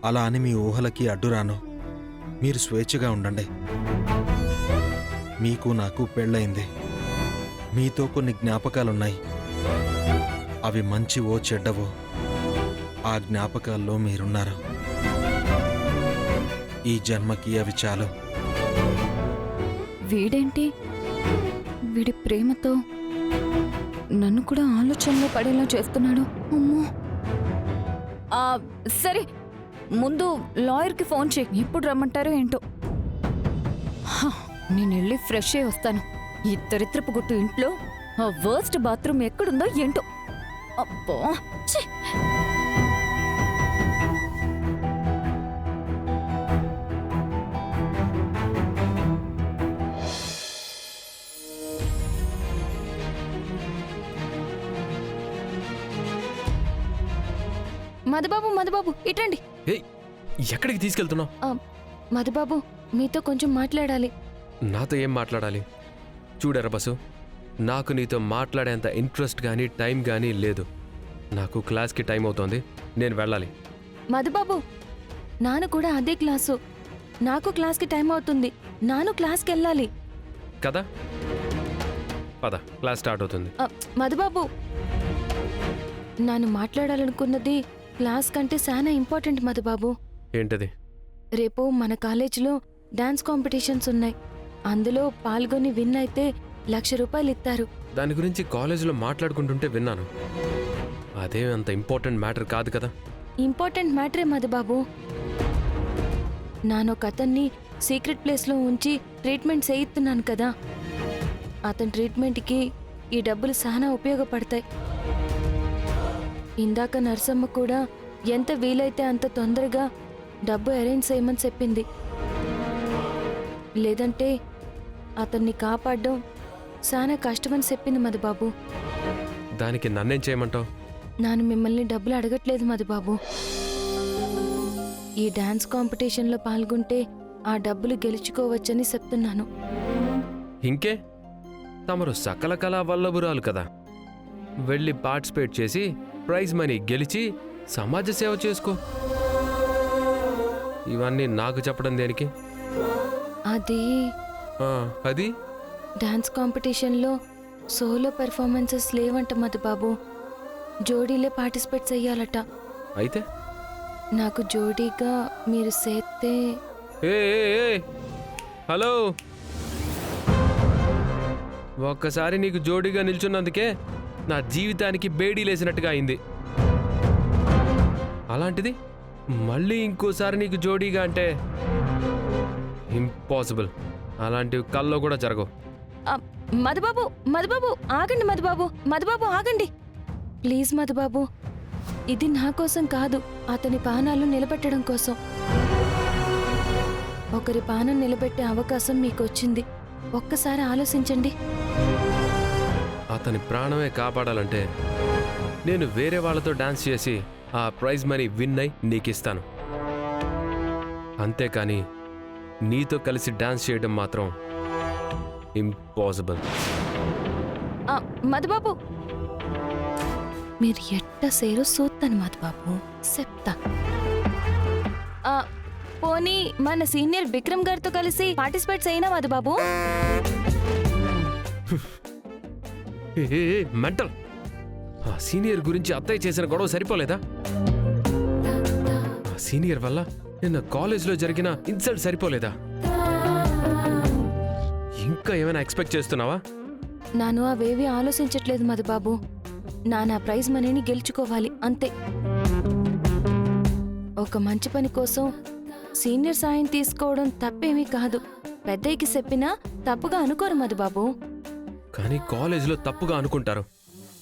అలా అని మీ ఊహలకి అడ్డురాను. మీరు స్వేచ్ఛగా ఉండండి. మీకు నాకు పెళ్ళయింది. మీతో కొన్ని జ్ఞాపకాలున్నాయి. అవి మంచివో చెడ్డవో ఆ జ్ఞాపకాల్లో మీరున్నారు. ఈ జన్మకి అవి చాలు. వీడేంటి వీడి ప్రేమతో నన్ను కూడా ఆలోచనలో పడేలా చేస్తున్నాడు. అమ్మో. సరే, ముందు లాయర్కి ఫోన్ చేయి. ఎప్పుడు రమ్మంటారో ఏంటో. నేను వెళ్ళి ఫ్రెష్ అయి వస్తాను. ఈ దరిద్రపు గుట్టు ఇంట్లో ఆ వర్స్ట్ బాత్రూమ్ ఎక్కడుందో ఏంటో. అబ్బో ఛీ! మధుబాబు ఇటండి. ఏయ్, ఎక్కడికి తీసుకెళ్తున్నావు? మధుబాబు, మీతో కొంచెం మాట్లాడాలి. నాతో ఏం మాట్లాడాలి? చూడరా బసు, నాకు నీతో మాట్లాడేంత ఇంట్రెస్ట్ కానీ టైం కానీ లేదు. నాకు క్లాస్కి టైం అవుతోంది, నేను వెళ్ళాలి. మధుబాబు, నాను కూడా అదే క్లాసు. నాకు క్లాస్కి టైం అవుతుంది. నాను క్లాస్కి వెళ్ళాలి కదా. పద, క్లాస్ స్టార్ట్ అవుతుంది. మధుబాబు, నాను మాట్లాడాలనుకున్నది క్లాస్ కంటే చాలా ఇంపార్టెంట్ మధుబాబు. ఏంటది? రేపు మన కాలేజీలో డాన్స్ కాంపిటీషన్స్ ఉన్నాయి. అందులో పాల్గొని విన్ అయితే ₹1,00,000 ఇస్తారు. దాని గురించి కాలేజీలో మాట్లాడుకుంటుంటే విన్నాను. అదే అంత ఇంపార్టెంట్ మ్యాటర్ కాదు కదా. ఇంపార్టెంట్ మ్యాటరే మధుబాబు. నానొక అతన్ని సీక్రెట్ ప్లేస్లో ఉంచి ట్రీట్మెంట్ చేయిస్తున్నాను కదా. అతని ట్రీట్మెంట్కి ఈ డబ్బులు చాలా ఉపయోగపడతాయి. ఇందాక నర్సమ్మ కూడా ఎంత వీలైతే అంత తొందరగా డబ్బు అరేంజ్ చేయమని చెప్పింది. లేదంటే అతన్ని కాపాడడం చాలా కష్టమని చెప్పింది మధుబాబు. దానికి నన్నేం చేయమంటావు? నాను మిమ్మల్ని డబ్బులు అడగట్లేదు మధుబాబు. ఈ డాన్స్ కాంపిటీషన్లో పాల్గొంటే ఆ డబ్బులు గెలుచుకోవచ్చని చెప్తున్నాను. ఇంకే, తమరు సకల కళా వల్లభురాలు కదా. వెళ్ళి పార్టిసిపేట్ చేసి ప్రైజ్ మనీ గెలిచి సమాజ సేవ చేసుకో. ఇవన్నీ నాకు చెప్పడం దేనికి? అది డాన్స్ కాంపిటీషన్లో సోలో పెర్ఫార్మెన్సెస్ లేవంట మధుబాబు. జోడీలే పార్టిసిపేట్ చెయ్యాలట. అయితే నాకు జోడీగా మీరు చేస్తే. హలో, ఒక్కసారి నీకు జోడీగా నిల్చున్నందుకే నా జీవితానికి బేడీ లేసినట్టుగా అయింది. అలాంటిది మళ్ళీ ఇంకోసారి నీకు జోడీగా అంటే ఇంపాసిబుల్. అలాంటివి కల్లో కూడా జరగవు. మధుబాబు ఆగండి. మధుబాబు ఆగండి ప్లీజ్. మధుబాబు, ఇది నా కోసం కాదు, అతని ప్రాణాలు నిలబెట్టడం కోసం. ఒకరి ప్రాణం నిలబెట్టే అవకాశం మీకు వచ్చింది. ఒక్కసారి ఆలోచించండి. అతని ప్రాణమే కాపాడాలంటే నేను వేరే వాళ్ళతో డాన్స్ చేసి ఆ ప్రైజ్ మనీ విన్ అయి నీకిస్తాను. అంతేకాని నీతో కలిసి డాన్స్ చేయడం మాత్రం ఇంపాసిబుల్. మధుబాబు, మీరు ఎట్ట సేరో చూస్తాను మధుబాబు, చెప్తా. పోనీ మన సీనియర్ విక్రమ్ గారితో కలిసి పార్టిసిపేట్ చేయనా మధుబాబు? మెంటల్. ఆ సీనియర్ గురించి అత్తయ్య చేసిన గొడవ సరిపోలేదా? ఆ సీనియర్ వల్ల నిన్న కాలేజ్లో జరిగిన ఇన్సల్ట్ సరిపోలేదా? ఇంకా ఏమైనా ఎక్స్పెక్ట్ చేస్తున్నావా? నాను అవేవి ఆలోచించట్లేదు మధుబాబు. నా ప్రైజ్ మనీని గెలుచుకోవాలి అంతే. ఒక మంచి పని కోసం సీనియర్ సాయం తీసుకోవడం తప్పేమీ కాదు. పెద్దయ్యకి చెప్పినా తప్పుగా అనుకోరు మధుబాబు. కానీ కాలేజీలో తప్పుగా అనుకుంటారు.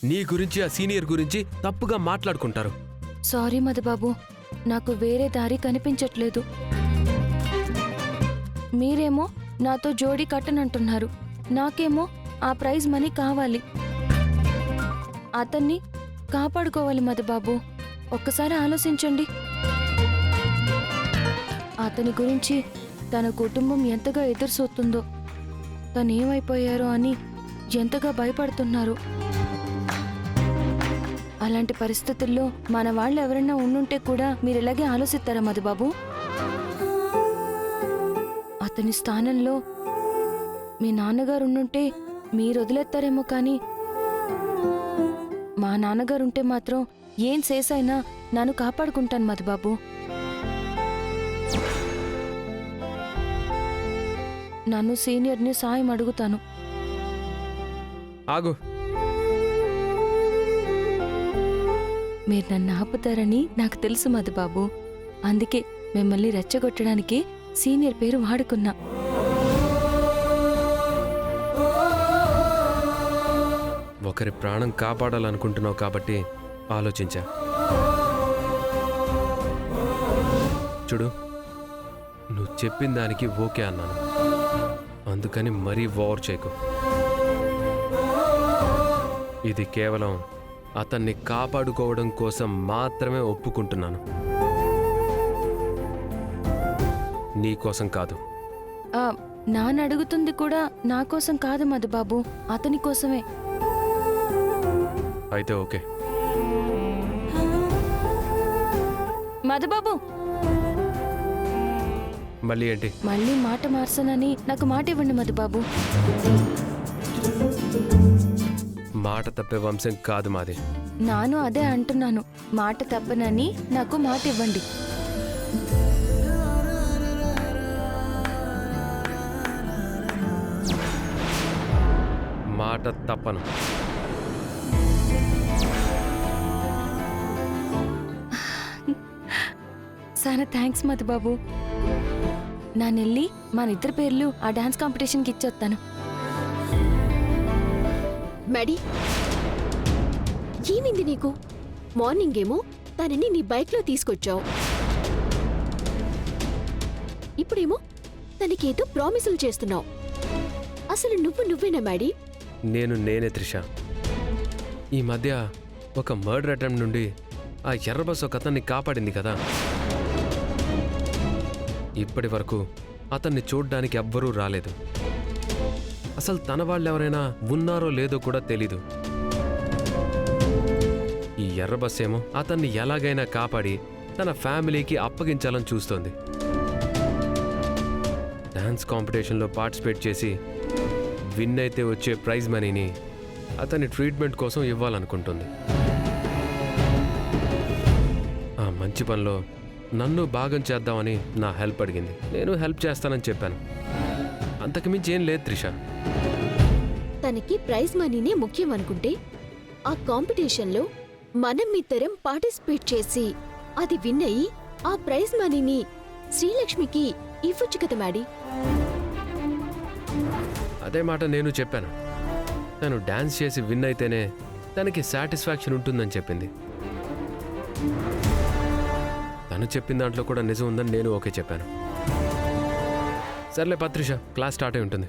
నీ గురించి ఆ సీనియర్ గురించి తప్పుగా మాట్లాడుకుంటారు. సారీ మధుబాబు, నాకు వేరే దారి కనిపించట్లేదు. మీరేమో నాతో జోడీ కట్టనంటున్నారు, నాకేమో ఆ ప్రైజ్ మనీ కావాలి. అతన్ని కాపాడుకోవాలి మధుబాబు. ఒక్కసారి ఆలోచించండి. అతని గురించి తన కుటుంబం ఎంతగా ఎదురుచూస్తుందో, తనేమైపోయారో అని ఎంతగా భయపడుతున్నారు. అలాంటి పరిస్థితుల్లో మన వాళ్ళు ఎవరైనా ఉండుంటే కూడా మీరు ఇలాగే ఆలోచిస్తారా మధుబాబు? అతని స్థానంలో మీ నాన్నగారు ఉండుంటే మీరు వదిలేస్తారేమో, కానీ మా నాన్నగారు ఉంటే మాత్రం ఏం చేసైనా నన్ను కాపాడుకుంటాను మధుబాబు. నన్ను సీనియర్ని సాయం అడుగుతాను. ఆగు. మీరు నన్ను ఆపుతారని నాకు తెలుసు మధుబాబు. అందుకే మిమ్మల్ని రెచ్చగొట్టడానికి సీనియర్ పేరు వాడుకున్నా. ఒకరి ప్రాణం కాపాడాలనుకుంటున్నావు కాబట్టి ఆలోచించా. చూడు, నువ్వు చెప్పిన దానికి ఓకే అన్నాను, అందుకని మరీ ఓవర్ చేయకు. ఇది కేవలం అతన్ని కాపాడుకోవడం కోసం మాత్రమే ఒప్పుకుంటున్నాను, నీ కోసం కాదు. నాన్న అడుగుతుంది కూడా నా కోసం కాదు మధుబాబు, అతని కోసమే. అయితే ఓకే. మధుబాబు, మళ్ళీ ఏంటి? మళ్ళీ మాట మార్చనని నాకు మాట ఇవ్వండి మధుబాబు. మాట తప్పే వంశం కాదు మాది. నాను అదే అంటున్నాను, మాట తప్పనని నాకు మాట ఇవ్వండి. మాట తప్పను. చాలా థ్యాంక్స్ మధుబాబు. నానెళ్ళి మన ఇద్దరి పేర్లు ఆ డాన్స్ కాంపిటీషన్కి ఇచ్చొస్తాను. మ్యాడీ, ఏమింది నీకు? మార్నింగ్ ఏమో తనని నీ బైక్లో తీసుకొచ్చావు, ఇప్పుడేమో తనకేదో ప్రామిసులు చేస్తున్నావు. అసలు నువ్వేనా మ్యాడీ? నేనే త్రిష. ఈ మధ్య ఒక మర్డర్ అటెంప్ట్ నుండి ఆ ఎర్ర బస్ ఒక అతన్ని కాపాడింది కదా. ఇప్పటి వరకు అతన్ని చూడ్డానికి ఎవ్వరూ రాలేదు. అసలు తన వాళ్ళెవరైనా ఉన్నారో లేదో కూడా తెలీదు. ఈ ఎర్ర బస్ ఏమో అతన్ని ఎలాగైనా కాపాడి తన ఫ్యామిలీకి అప్పగించాలని చూస్తోంది. డాన్స్ కాంపిటీషన్లో పార్టిసిపేట్ చేసి విన్ అయితే వచ్చే ప్రైజ్ మనీని అతని ట్రీట్మెంట్ కోసం ఇవ్వాలనుకుంటుంది. ఆ మంచి పనిలో నన్ను భాగం చేద్దామని నా హెల్ప్ అడిగింది. నేను హెల్ప్ చేస్తానని చెప్పాను. అంతకుమించి ఏం లేదు త్రిష. తనకి ప్రైజ్ మనీనే ముఖ్యం అనుకుంటే ఆ కాంపిటీషన్లో మనం ఇద్దరం పార్టిసిపేట్ చేసి అది విన్ అయ్యి ఆ ప్రైజ్ మనీని శ్రీలక్ష్మికి ఇవ్వచ్చు కదా మ్యాడీ? అదే మాట నేను చెప్పాను. తను డాన్స్ చేసి విన్ అయితేనే తనకి సాటిస్ఫాక్షన్ ఉంటుందని చెప్పింది. తను చెప్పిన దాంట్లో కూడా నిజం ఉందని నేను ఓకే చెప్పాను. సర్లే పత్రిష, క్లాస్ స్టార్ట్ అయి ఉంటుంది.